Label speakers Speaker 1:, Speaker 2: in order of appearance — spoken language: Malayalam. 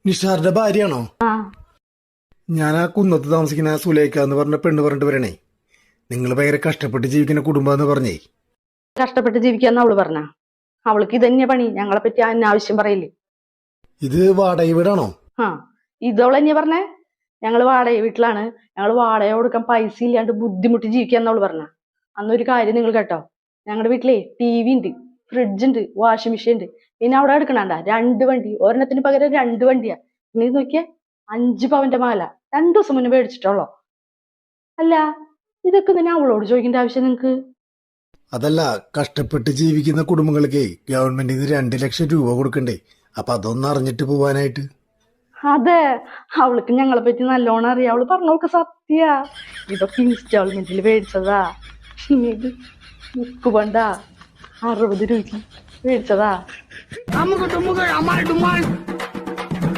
Speaker 1: നിഷാറിന്റെ ഭാര്യയാണോ?
Speaker 2: ആ
Speaker 1: ഞാൻ ആ കുന്നത്ത് താമസിക്കുന്ന സുലേഖ എന്ന് പറഞ്ഞ പെണ്ണ് പറഞ്ഞിട്ട് വരണേ. നിങ്ങൾ ഭയങ്കര കഷ്ടപ്പെട്ട് ജീവിക്കുന്ന കുടുംബാന്ന് പറഞ്ഞേ.
Speaker 2: കഷ്ടപ്പെട്ട് ജീവിക്കാന്ന് അവള് പറഞ്ഞ. അവൾക്ക് ഇതന്നെ പണി, ഞങ്ങളെ പറ്റി അനാവശ്യം പറയില്ലേ.
Speaker 1: ഇത് വാടക വീടാണോ?
Speaker 2: ആ ഇതവളെന്നെ പറഞ്ഞേ. ഞങ്ങള് വാടക വീട്ടിലാണ്, ഞങ്ങള് വാടക കൊടുക്കാൻ പൈസ ഇല്ലാണ്ട് ബുദ്ധിമുട്ടി ജീവിക്കാന്ന് അവള് പറഞ്ഞ. അന്നൊരു കാര്യം നിങ്ങൾ കേട്ടോ, ഞങ്ങളുടെ വീട്ടിലെ TV ഉണ്ട്, ഫ്രിഡ്ജ് ഉണ്ട്, വാഷിംഗ് മെഷീൻ ഉണ്ട്. പിന്നെ അവിടെ എടുക്കണണ്ട 2 വണ്ടി, ഒരെണ്ണത്തിന് പകരം 2 വണ്ടിയാ. പിന്നെ ഇത് നോക്കിയേ, 5 പവന്റെ മാല 2 ദിവസം മുന്നേ മേടിച്ചിട്ടുള്ളോ. അല്ല, ഇതൊക്കെ തന്നെ അവളോട് ചോദിക്കേണ്ട ആവശ്യം നിങ്ങക്ക്?
Speaker 1: അതല്ല, കഷ്ടപ്പെട്ട് ജീവിക്കുന്ന കുടുംബങ്ങൾക്ക് ഗവൺമെന്റിന് 2 ലക്ഷം രൂപ കൊടുക്കണ്ടേ? അപ്പൊ അതൊന്നും അറിഞ്ഞിട്ട് പോവാനായിട്ട്.
Speaker 2: അതെ, അവൾക്ക് ഞങ്ങളെ പറ്റി നല്ലോണം അറിയാം. അവള് പറഞ്ഞവൾക്ക് സത്യ. ഇതൊക്കെ ഇൻസ്റ്റാൾമെന്റിൽ മേടിച്ചതാ. ഇത് മുക്ക് പണ്ട 60 രൂപയ്ക്ക് മേടിച്ചതാ.